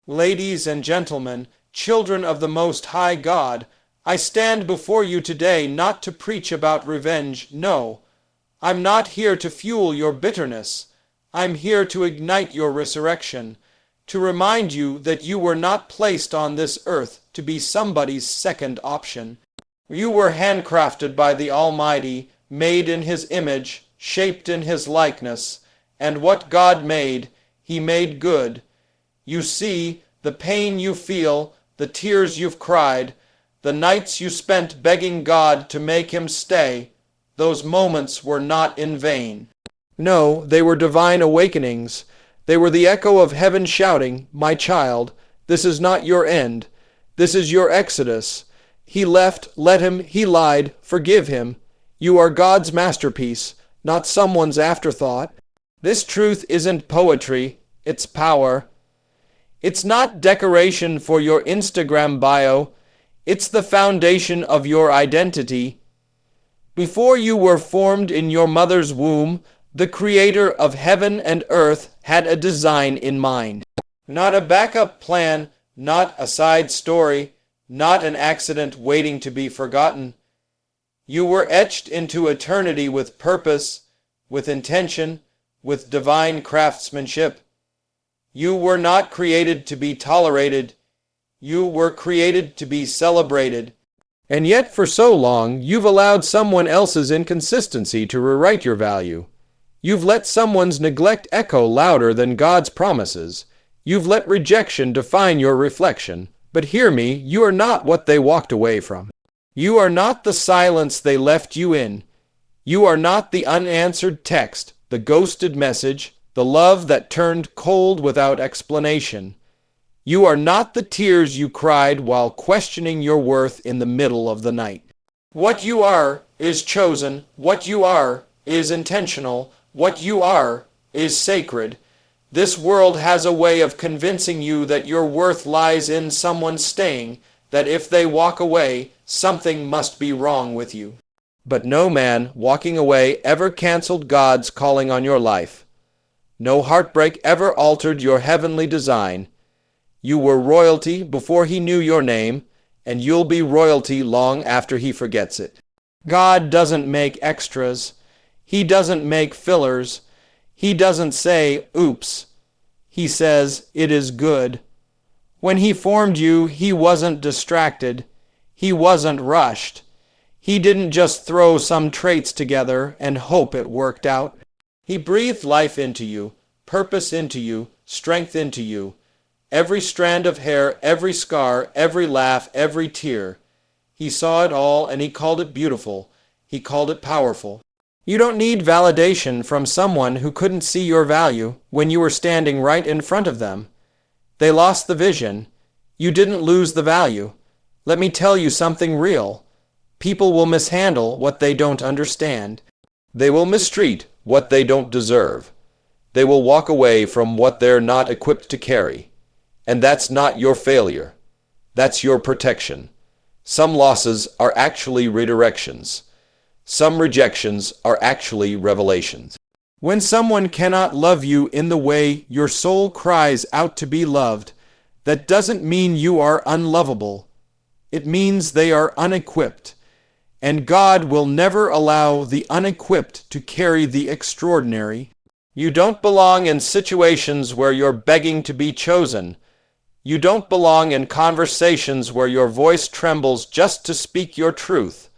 Ladies and gentlemen, children of the Most High God, I stand before you today not to preach about revenge, no. I'm not here to fuel your bitterness. I'm here to ignite your resurrection, to remind you that you were not placed on this earth to be somebody's second option. You were handcrafted by the Almighty, made in His image, shaped in His likeness, and what God made, He made good. You see, the pain you feel, the tears you've cried, the nights you spent begging God to make Him stay, those moments were not in vain. No, they were divine awakenings. They were the echo of heaven shouting, "My child, this is not your end. This is your exodus. He left, let him, he lied, forgive him. You are God's masterpiece, not someone's afterthought." This truth isn't poetry, it's power. It's not decoration for your Instagram bio. It's the foundation of your identity. Before you were formed in your mother's womb, the Creator of heaven and earth had a design in mind. Not a backup plan, not a side story, not an accident waiting to be forgotten. You were etched into eternity with purpose, with intention, with divine craftsmanship. You were not created to be tolerated. You were created to be celebrated. And yet for so long, you've allowed someone else's inconsistency to rewrite your value. You've let someone's neglect echo louder than God's promises. You've let rejection define your reflection. But hear me, you are not what they walked away from. You are not the silence they left you in. You are not the unanswered text, the ghosted message, the love that turned cold without explanation. You are not the tears you cried while questioning your worth in the middle of the night. What you are is chosen. What you are is intentional. What you are is sacred. This world has a way of convincing you that your worth lies in someone staying, that if they walk away, something must be wrong with you. But no man walking away ever canceled God's calling on your life. No heartbreak ever altered your heavenly design. You were royalty before He knew your name, and you'll be royalty long after He forgets it. God doesn't make extras. He doesn't make fillers. He doesn't say, "Oops." He says, "It is good." When He formed you, He wasn't distracted. He wasn't rushed. He didn't just throw some traits together and hope it worked out. He breathed life into you, purpose into you, strength into you. Every strand of hair, every scar, every laugh, every tear. He saw it all and He called it beautiful. He called it powerful. You don't need validation from someone who couldn't see your value when you were standing right in front of them. They lost the vision. You didn't lose the value. Let me tell you something real. People will mishandle what they don't understand. They will mistreat what they don't deserve. They will walk away from what they're not equipped to carry. And that's not your failure. That's your protection. Some losses are actually redirections. Some rejections are actually revelations. When someone cannot love you in the way your soul cries out to be loved, that doesn't mean you are unlovable. It means they are unequipped. And God will never allow the unequipped to carry the extraordinary. You don't belong in situations where you're begging to be chosen. You don't belong in conversations where your voice trembles just to speak your truth.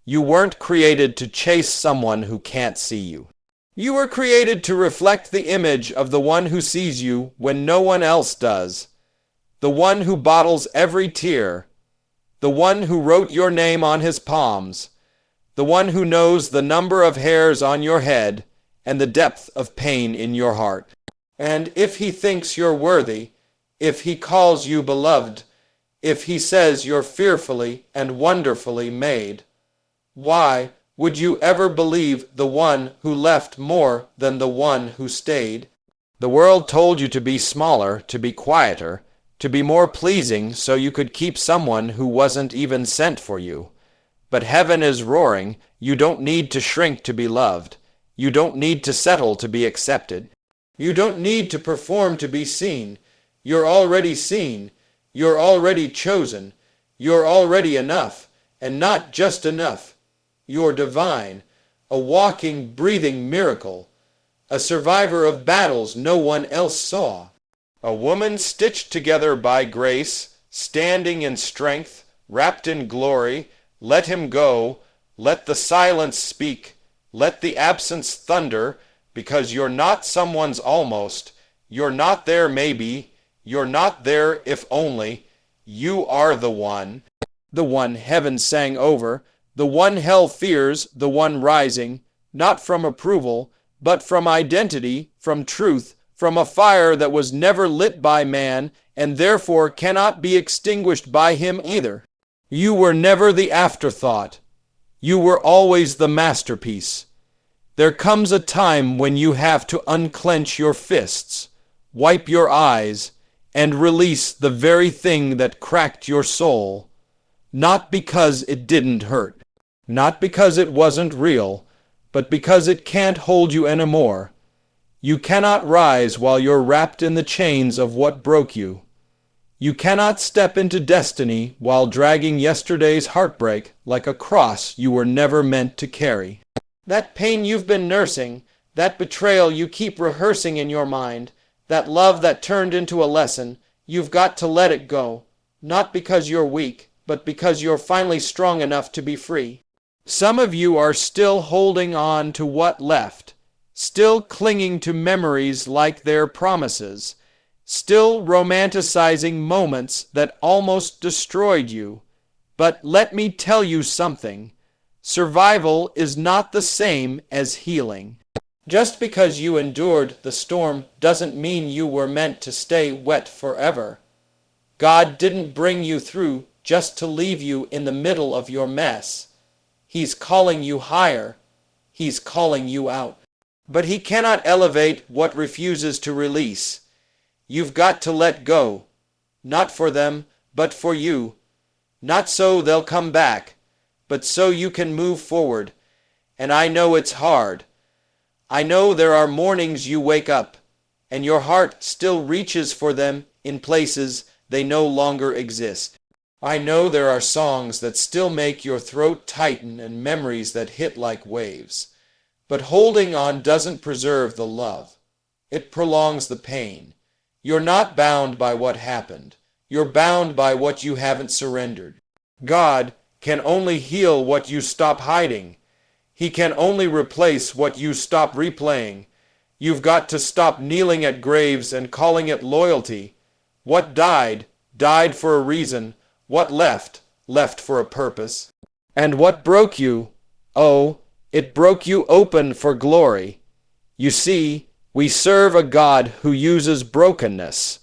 You weren't created to chase someone who can't see you. You were created to reflect the image of the one who sees you when no one else does. The one who bottles every tear. The one who wrote your name on his palms. The one who knows the number of hairs on your head and the depth of pain in your heart. And if He thinks you're worthy, if He calls you beloved, if He says you're fearfully and wonderfully made, why would you ever believe the one who left more than the one who stayed? The world told you to be smaller, to be quieter, to be more pleasing so you could keep someone who wasn't even sent for you. But heaven is roaring. You don't need to shrink to be loved. You don't need to settle to be accepted. You don't need to perform to be seen. You're already seen. You're already chosen. You're already enough, and not just enough. You're divine, a walking, breathing miracle, a survivor of battles no one else saw. A woman stitched together by grace, standing in strength, wrapped in glory. Let him go. Let the silence speak. Let the absence thunder, because you're not someone's almost. You're not there maybe. You're not there if only. You are the one heaven sang over, the one hell fears, the one rising, not from approval, but from identity, from truth, from a fire that was never lit by man, and therefore cannot be extinguished by him either. You were never the afterthought. You were always the masterpiece. There comes a time when you have to unclench your fists, wipe your eyes, and release the very thing that cracked your soul. Not because it didn't hurt, not because it wasn't real, but because it can't hold you anymore. You cannot rise while you're wrapped in the chains of what broke you. You cannot step into destiny while dragging yesterday's heartbreak like a cross you were never meant to carry. That pain you've been nursing, that betrayal you keep rehearsing in your mind, that love that turned into a lesson, you've got to let it go, not because you're weak, but because you're finally strong enough to be free. Some of you are still holding on to what left, still clinging to memories like they're promises, still romanticizing moments that almost destroyed you. But let me tell you something. Survival is not the same as healing. Just because you endured the storm doesn't mean you were meant to stay wet forever. God didn't bring you through just to leave you in the middle of your mess. He's calling you higher. He's calling you out. But he cannot elevate what refuses to release. You've got to let go. Not for them, but for you. Not so they'll come back, but so you can move forward. And I know it's hard. I know there are mornings you wake up, and your heart still reaches for them in places they no longer exist. I know there are songs that still make your throat tighten and memories that hit like waves. But holding on doesn't preserve the love. It prolongs the pain. You're not bound by what happened. You're bound by what you haven't surrendered. God can only heal what you stop hiding. He can only replace what you stop replaying. You've got to stop kneeling at graves and calling it loyalty. What died, died for a reason. What left, left for a purpose. And what broke you, oh, it broke you open for glory. You see, we serve a God who uses brokenness,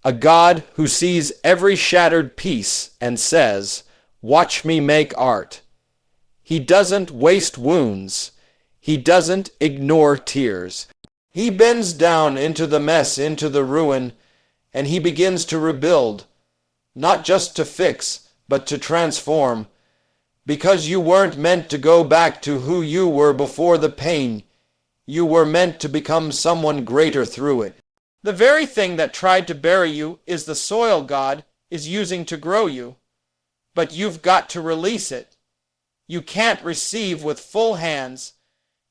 a God who sees every shattered piece and says, "Watch me make art." He doesn't waste wounds. He doesn't ignore tears. He bends down into the mess, into the ruin, and he begins to rebuild. Not just to fix, but to transform. Because you weren't meant to go back to who you were before the pain. You were meant to become someone greater through it. The very thing that tried to bury you is the soil God is using to grow you. But you've got to release it. You can't receive with full hands.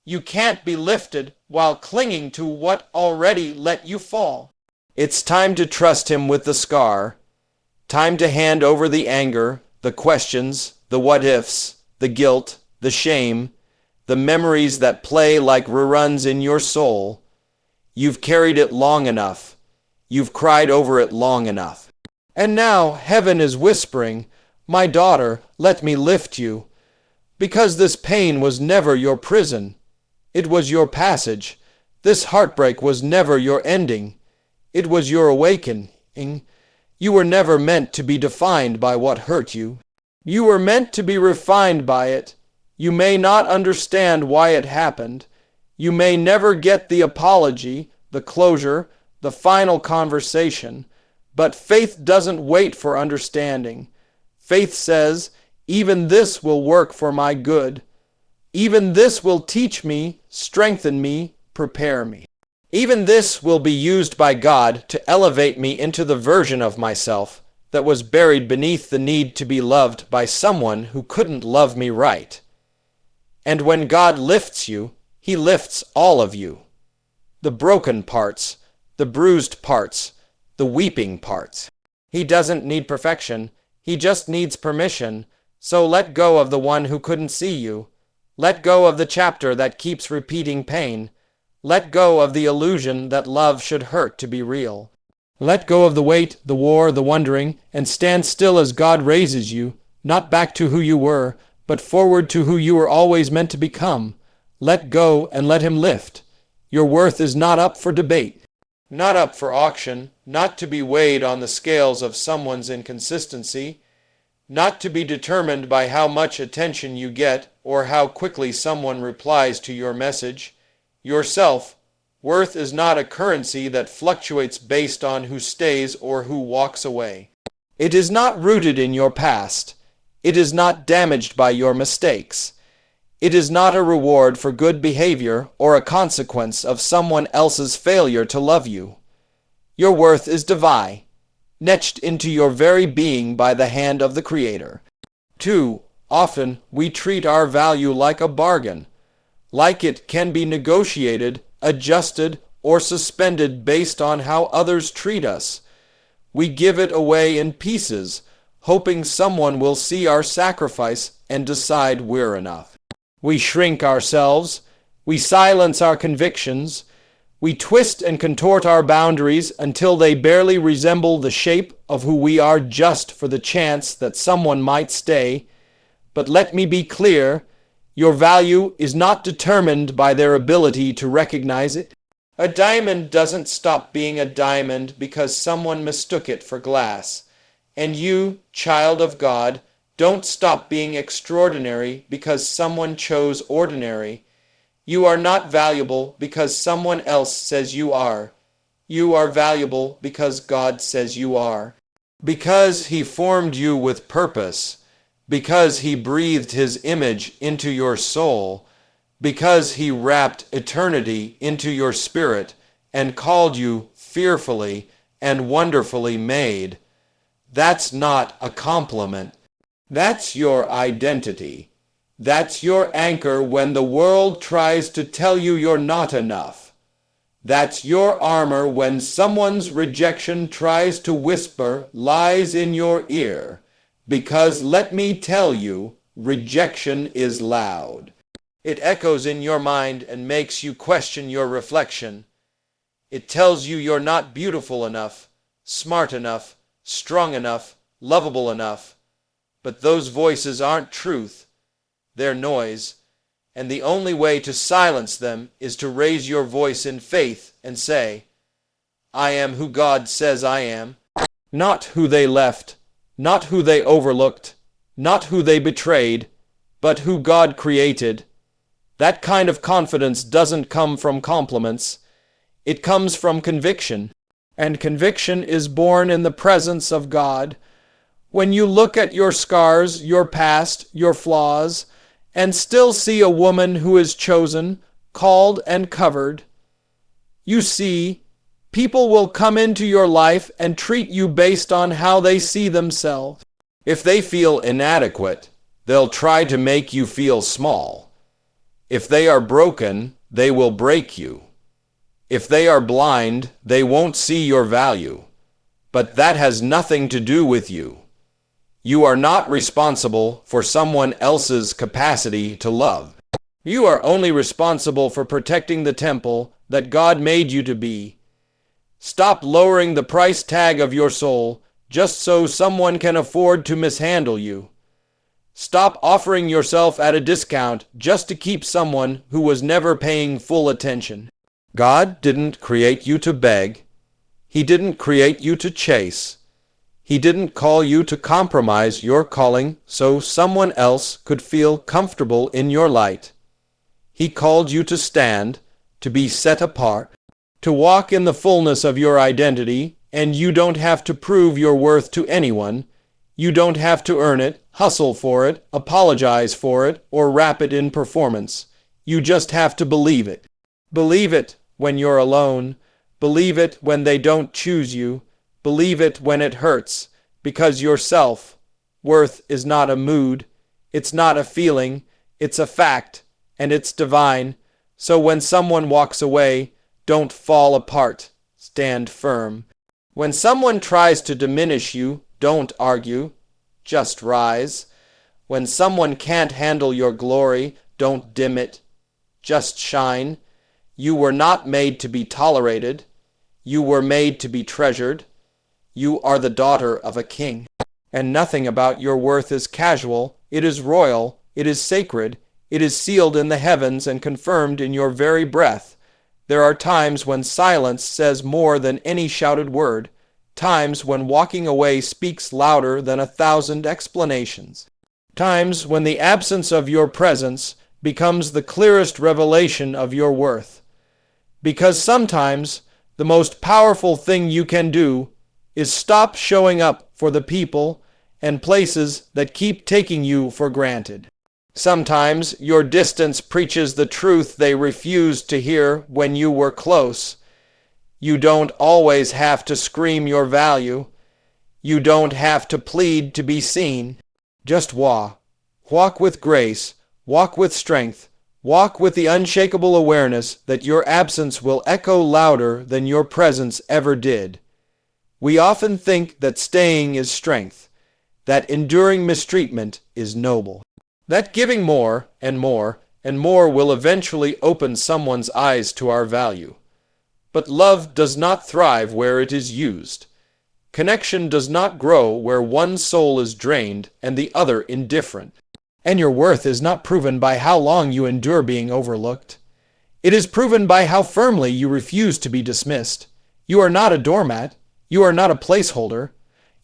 You can't be lifted while clinging to what already let you fall. It's time to trust him with the scar. Time to hand over the anger, the questions, the what-ifs, the guilt, the shame, the memories that play like reruns in your soul. You've carried it long enough. You've cried over it long enough. And now heaven is whispering, "My daughter, let me lift you." Because this pain was never your prison. It was your passage. This heartbreak was never your ending. It was your awakening. You were never meant to be defined by what hurt you. You were meant to be refined by it. You may not understand why it happened. You may never get the apology, the closure, the final conversation. But faith doesn't wait for understanding. Faith says, even this will work for my good. Even this will teach me, strengthen me, prepare me. Even this will be used by God to elevate me into the version of myself that was buried beneath the need to be loved by someone who couldn't love me right. And when God lifts you, He lifts all of you. The broken parts, the bruised parts, the weeping parts. He doesn't need perfection. He just needs permission. So let go of the one who couldn't see you. Let go of the chapter that keeps repeating pain. Let go of the illusion that love should hurt to be real. Let go of the weight, the war, the wondering, and stand still as God raises you, not back to who you were, but forward to who you were always meant to become. Let go and let Him lift. Your worth is not up for debate, not up for auction, not to be weighed on the scales of someone's inconsistency, not to be determined by how much attention you get or how quickly someone replies to your message. Your self-worth is not a currency that fluctuates based on who stays or who walks away. It is not rooted in your past. It is not damaged by your mistakes. It is not a reward for good behavior or a consequence of someone else's failure to love you. Your worth is divine, etched into your very being by the hand of the Creator. Too often we treat our value like a bargain, like it can be negotiated, adjusted, or suspended based on how others treat us. We give it away in pieces, hoping someone will see our sacrifice and decide we're enough. We shrink ourselves. We silence our convictions. We twist and contort our boundaries until they barely resemble the shape of who we are just for the chance that someone might stay. But let me be clear, your value is not determined by their ability to recognize it. A diamond doesn't stop being a diamond because someone mistook it for glass. And you, child of God, don't stop being extraordinary because someone chose ordinary. You are not valuable because someone else says you are. You are valuable because God says you are. Because He formed you with purpose. Because He breathed His image into your soul. Because He wrapped eternity into your spirit and called you fearfully and wonderfully made. That's not a compliment. That's your identity. That's your anchor when the world tries to tell you you're not enough. That's your armor when someone's rejection tries to whisper lies in your ear. Because let me tell you, rejection is loud. It echoes in your mind and makes you question your reflection. It tells you you're not beautiful enough, smart enough, strong enough, lovable enough. But those voices aren't truth. They're noise. And the only way to silence them is to raise your voice in faith and say, I am who God says I am. Not who they left, not who they overlooked, not who they betrayed, but who God created. That kind of confidence doesn't come from compliments. It comes from conviction. And conviction is born in the presence of God. When you look at your scars, your past, your flaws, and still see a woman who is chosen, called, and covered, you see, people will come into your life and treat you based on how they see themselves. If they feel inadequate, they'll try to make you feel small. If they are broken, they will break you. If they are blind, they won't see your value. But that has nothing to do with you. You are not responsible for someone else's capacity to love. You are only responsible for protecting the temple that God made you to be. Stop lowering the price tag of your soul just so someone can afford to mishandle you. Stop offering yourself at a discount just to keep someone who was never paying full attention. God didn't create you to beg. He didn't create you to chase. He didn't call you to compromise your calling so someone else could feel comfortable in your light. He called you to stand, to be set apart, to walk in the fullness of your identity, and you don't have to prove your worth to anyone. You don't have to earn it, hustle for it, apologize for it, or wrap it in performance. You just have to believe it. Believe it when you're alone. Believe it when they don't choose you. Believe it when it hurts, because your self-worth is not a mood. It's not a feeling. It's a fact, and it's divine. So when someone walks away, don't fall apart. Stand firm. When someone tries to diminish you, don't argue. Just rise. When someone can't handle your glory, don't dim it. Just shine. You were not made to be tolerated. You were made to be treasured. You are the daughter of a king. And nothing about your worth is casual. It is royal. It is sacred. It is sealed in the heavens and confirmed in your very breath. There are times when silence says more than any shouted word. Times when walking away speaks louder than 1,000 explanations. Times when the absence of your presence becomes the clearest revelation of your worth. Because sometimes the most powerful thing you can do is stop showing up for the people and places that keep taking you for granted. Sometimes your distance preaches the truth they refused to hear when you were close. You don't always have to scream your value. You don't have to plead to be seen. Just walk. Walk with grace. Walk with strength. Walk with the unshakable awareness that your absence will echo louder than your presence ever did. We often think that staying is strength, that enduring mistreatment is noble, that giving more and more and more will eventually open someone's eyes to our value. But love does not thrive where it is used. Connection does not grow where one soul is drained and the other indifferent. And your worth is not proven by how long you endure being overlooked. It is proven by how firmly you refuse to be dismissed. You are not a doormat. You are not a placeholder.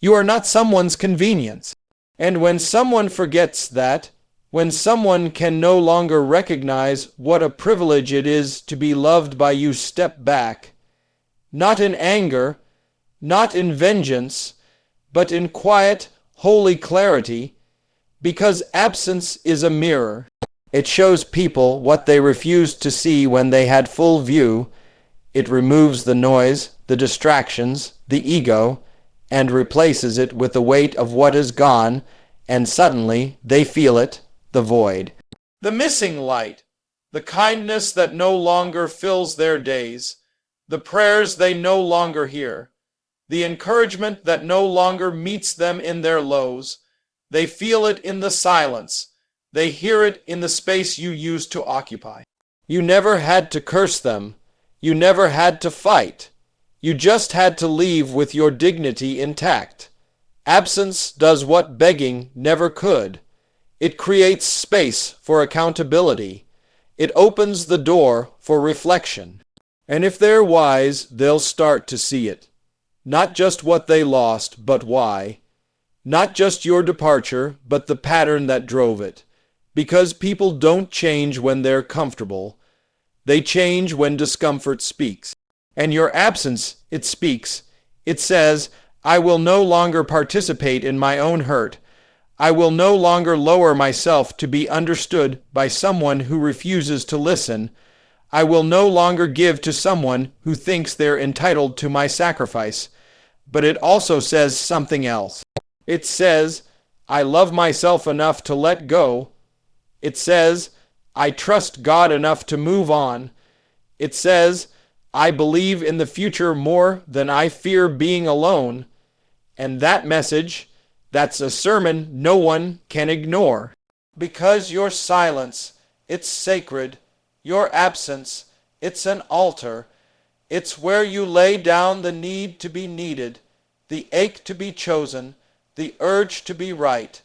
You are not someone's convenience. And when someone forgets that, when someone can no longer recognize what a privilege it is to be loved by you, step back. Not in anger, not in vengeance, but in quiet, holy clarity, because absence is a mirror. It shows people what they refused to see when they had full view. It removes the noise, the distractions, the ego, and replaces it with the weight of what is gone, and suddenly they feel it, the void. The missing light, the kindness that no longer fills their days, the prayers they no longer hear, the encouragement that no longer meets them in their lows. They feel it in the silence. They hear it in the space you used to occupy. You never had to curse them. You never had to fight. You just had to leave with your dignity intact. Absence does what begging never could. It creates space for accountability. It opens the door for reflection. And if they're wise, they'll start to see it. Not just what they lost, but why. Not just your departure, but the pattern that drove it. Because people don't change when they're comfortable. They change when discomfort speaks. And your absence, it speaks. It says, I will no longer participate in my own hurt. I will no longer lower myself to be understood by someone who refuses to listen. I will no longer give to someone who thinks they're entitled to my sacrifice. But it also says something else. It says, I love myself enough to let go. It says, I trust God enough to move on. It says, I believe in the future more than I fear being alone. And that message, that's a sermon no one can ignore. Because your silence, it's sacred. Your absence, it's an altar. It's where you lay down the need to be needed, the ache to be chosen, the urge to be right,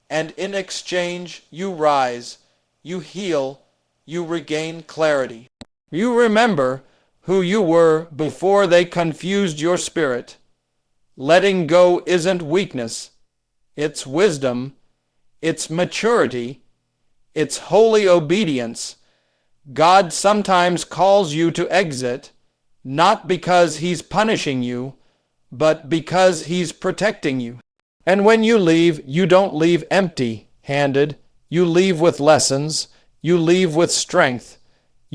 and in exchange you rise, you heal, you regain clarity. You remember who you were before they confused your spirit. Letting go isn't weakness, it's wisdom, it's maturity, it's holy obedience. God sometimes calls you to exit, not because He's punishing you, but because He's protecting you. And when you leave, you don't leave empty-handed. You leave with lessons. You leave with strength.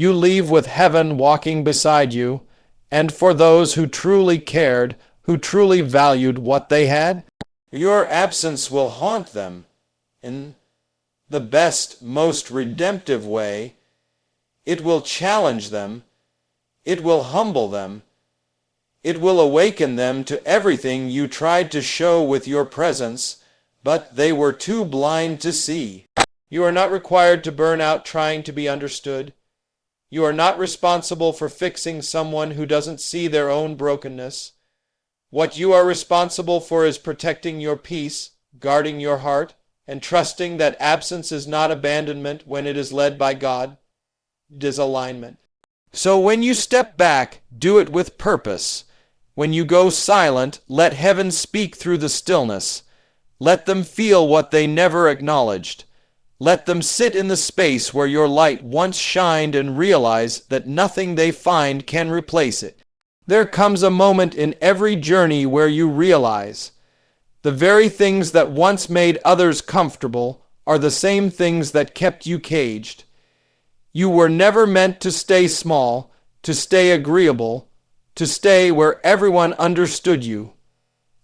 You leave with heaven walking beside you, and for those who truly cared, who truly valued what they had, your absence will haunt them in the best, most redemptive way. It will challenge them. It will humble them. It will awaken them to everything you tried to show with your presence, but they were too blind to see. You are not required to burn out trying to be understood. You are not responsible for fixing someone who doesn't see their own brokenness. What you are responsible for is protecting your peace, guarding your heart, and trusting that absence is not abandonment when it is led by God. It is alignment. So when you step back, do it with purpose. When you go silent, let heaven speak through the stillness. Let them feel what they never acknowledged. Let them sit in the space where your light once shined and realize that nothing they find can replace it. There comes a moment in every journey where you realize the very things that once made others comfortable are the same things that kept you caged. You were never meant to stay small, to stay agreeable, to stay where everyone understood you,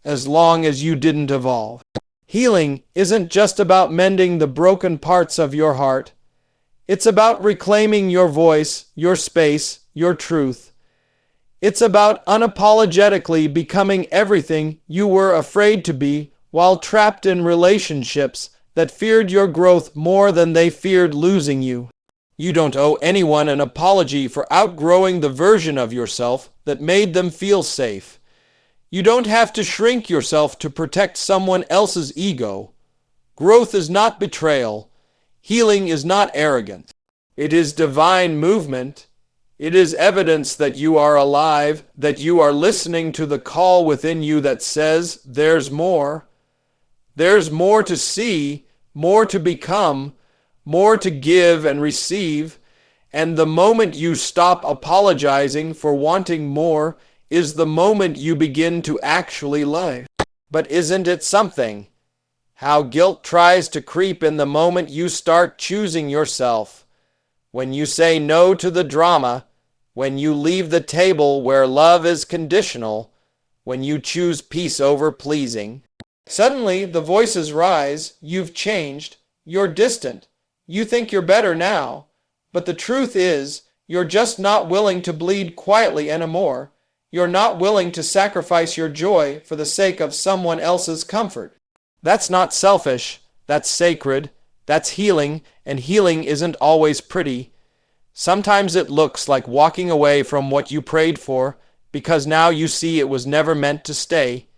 as long as you didn't evolve. Healing isn't just about mending the broken parts of your heart. It's about reclaiming your voice, your space, your truth. It's about unapologetically becoming everything you were afraid to be while trapped in relationships that feared your growth more than they feared losing you. You don't owe anyone an apology for outgrowing the version of yourself that made them feel safe. You don't have to shrink yourself to protect someone else's ego. Growth is not betrayal. Healing is not arrogance. It is divine movement. It is evidence that you are alive, that you are listening to the call within you that says, there's more. There's more to see, more to become, more to give and receive. And the moment you stop apologizing for wanting more is the moment you begin to actually live. But isn't it something? How guilt tries to creep in the moment you start choosing yourself. When you say no to the drama, when you leave the table where love is conditional, when you choose peace over pleasing. Suddenly the voices rise, you've changed, you're distant, you think you're better now, but the truth is, you're just not willing to bleed quietly anymore. You're not willing to sacrifice your joy for the sake of someone else's comfort. That's not selfish, that's sacred, that's healing, and healing isn't always pretty. Sometimes it looks like walking away from what you prayed for because now you see it was never meant to stay.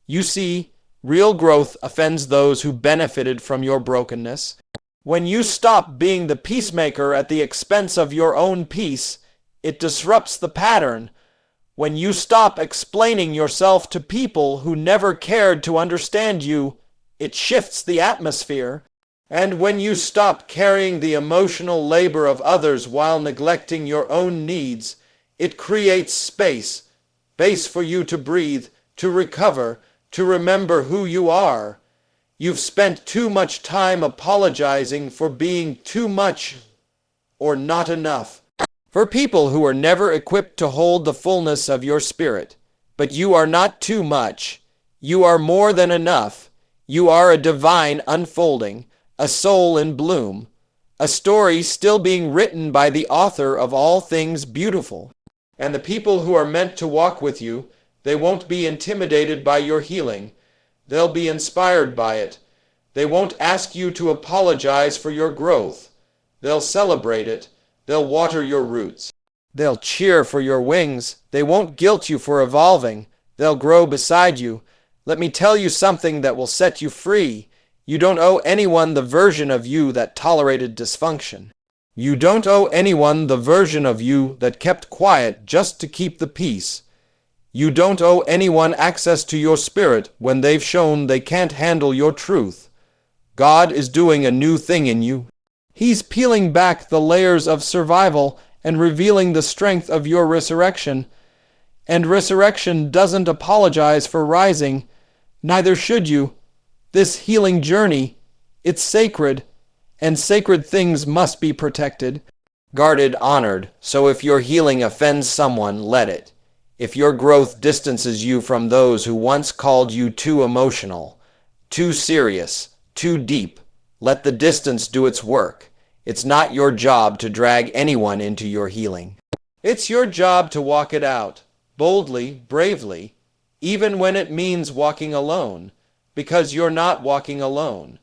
You see, real growth offends those who benefited from your brokenness. When you stop being the peacemaker at the expense of your own peace, it disrupts the pattern. When you stop explaining yourself to people who never cared to understand you, it shifts the atmosphere. And when you stop carrying the emotional labor of others while neglecting your own needs, it creates space for you to breathe, to recover, to remember who you are. You've spent too much time apologizing for being too much or not enough. For people who are never equipped to hold the fullness of your spirit. But you are not too much. You are more than enough. You are a divine unfolding, a soul in bloom, a story still being written by the author of all things beautiful. And the people who are meant to walk with you, they won't be intimidated by your healing. They'll be inspired by it. They won't ask you to apologize for your growth. They'll celebrate it. They'll water your roots. They'll cheer for your wings. They won't guilt you for evolving. They'll grow beside you. Let me tell you something that will set you free. You don't owe anyone the version of you that tolerated dysfunction. You don't owe anyone the version of you that kept quiet just to keep the peace. You don't owe anyone access to your spirit when they've shown they can't handle your truth. God is doing a new thing in you. He's peeling back the layers of survival and revealing the strength of your resurrection. And resurrection doesn't apologize for rising. Neither should you. This healing journey, it's sacred, and sacred things must be protected. guarded, honored. So if your healing offends someone, let it. If your growth distances you from those who once called you too emotional, too serious, too deep, let the distance do its work. It's not your job to drag anyone into your healing. It's your job to walk it out, boldly, bravely, even when it means walking alone, because you're not walking alone.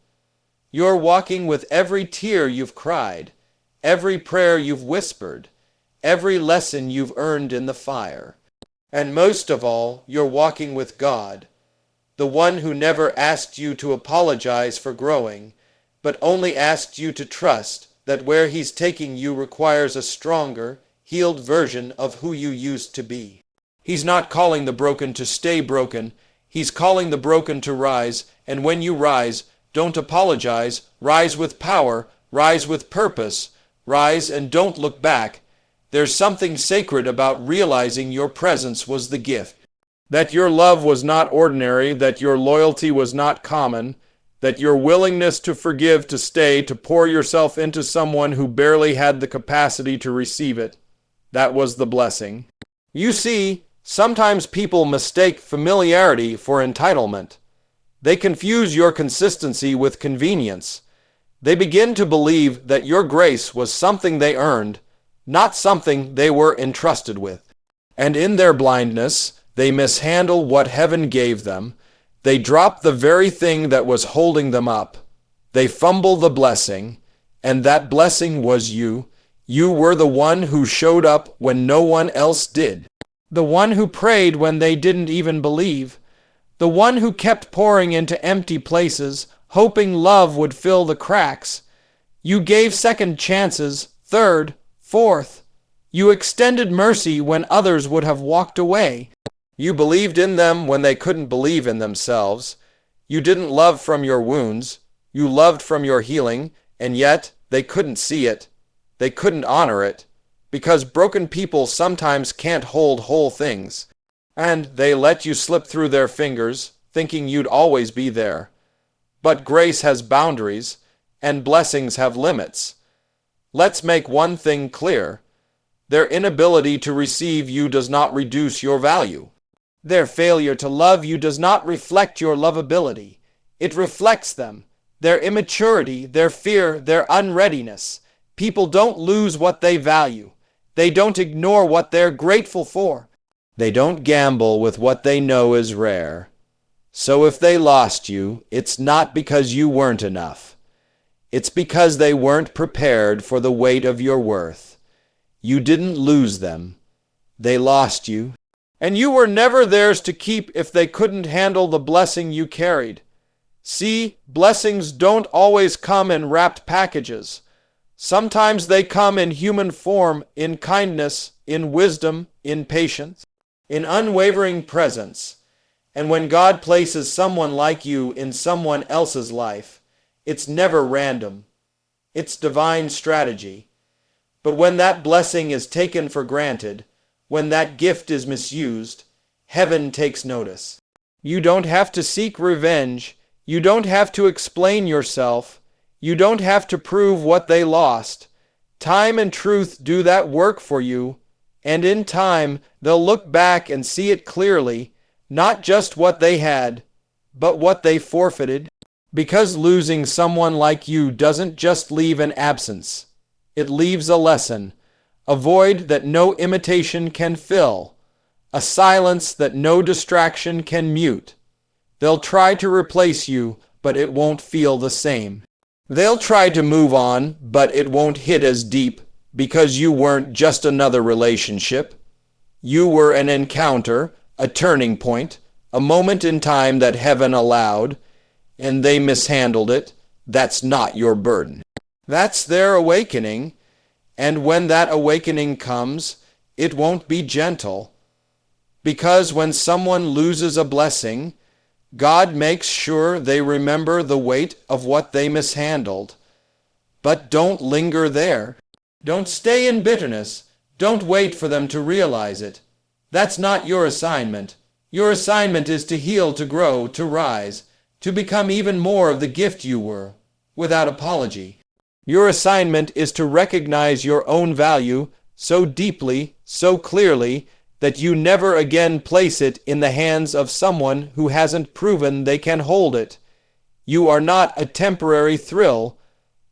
You're walking with every tear you've cried, every prayer you've whispered, every lesson you've earned in the fire. And most of all, you're walking with God, the one who never asked you to apologize for growing, but only asked you to trust that where He's taking you requires a stronger, healed version of who you used to be. He's not calling the broken to stay broken. He's calling the broken to rise, and when you rise, don't apologize. Rise with power, rise with purpose, rise and don't look back. There's something sacred about realizing your presence was the gift, that your love was not ordinary, that your loyalty was not common, that your willingness to forgive, to stay, to pour yourself into someone who barely had the capacity to receive it, that was the blessing. You see, sometimes people mistake familiarity for entitlement. They confuse your consistency with convenience. They begin to believe that your grace was something they earned, not something they were entrusted with. And in their blindness, they mishandle what heaven gave them. They drop the very thing that was holding them up. They fumble the blessing, and that blessing was you. You were the one who showed up when no one else did. The one who prayed when they didn't even believe. The one who kept pouring into empty places, hoping love would fill the cracks. You gave second chances, third, fourth. You extended mercy when others would have walked away. You believed in them when they couldn't believe in themselves. You didn't love from your wounds. You loved from your healing, and yet they couldn't see it. They couldn't honor it, because broken people sometimes can't hold whole things. And they let you slip through their fingers, thinking you'd always be there. But grace has boundaries, and blessings have limits. Let's make one thing clear. Their inability to receive you does not reduce your value. Their failure to love you does not reflect your lovability. It reflects them, their immaturity, their fear, their unreadiness. People don't lose what they value. They don't ignore what they're grateful for. They don't gamble with what they know is rare. So if they lost you, it's not because you weren't enough. It's because they weren't prepared for the weight of your worth. You didn't lose them. They lost you. And you were never theirs to keep if they couldn't handle the blessing you carried. See, blessings don't always come in wrapped packages. Sometimes they come in human form, in kindness, in wisdom, in patience, in unwavering presence. And when God places someone like you in someone else's life, it's never random. It's divine strategy. But when that blessing is taken for granted, when that gift is misused, heaven takes notice. You don't have to seek revenge. You don't have to explain yourself. You don't have to prove what they lost. Time and truth do that work for you, and in time they'll look back and see it clearly, not just what they had, but what they forfeited. Because losing someone like you doesn't just leave an absence. It leaves a lesson, a void that no imitation can fill, a silence that no distraction can mute. They'll try to replace you, but it won't feel the same. They'll try to move on, but it won't hit as deep, because you weren't just another relationship. You were an encounter, a turning point, a moment in time that heaven allowed, and they mishandled it. That's not your burden. That's their awakening, and when that awakening comes, it won't be gentle. Because when someone loses a blessing, God makes sure they remember the weight of what they mishandled. But don't linger there. Don't stay in bitterness. Don't wait for them to realize it. That's not your assignment. Your assignment is to heal, to grow, to rise, to become even more of the gift you were, without apology. Your assignment is to recognize your own value so deeply, so clearly, that you never again place it in the hands of someone who hasn't proven they can hold it. You are not a temporary thrill.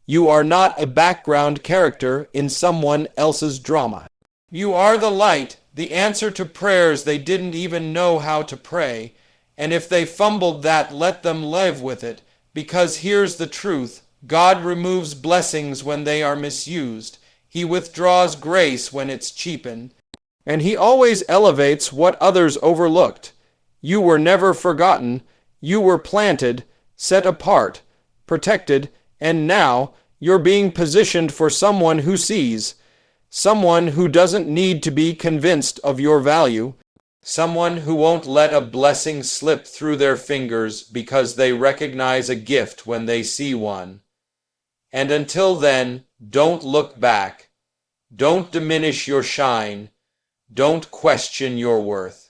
You are not a background character in someone else's drama. You are the light, the answer to prayers they didn't even know how to pray. And if they fumbled that, let them live with it. Because here's the truth. God removes blessings when they are misused. He withdraws grace when it's cheapened. And He always elevates what others overlooked. You were never forgotten. You were planted, set apart, protected, and now you're being positioned for someone who sees. Someone who doesn't need to be convinced of your value. Someone who won't let a blessing slip through their fingers because they recognize a gift when they see one. And until then, don't look back. Don't diminish your shine. Don't question your worth.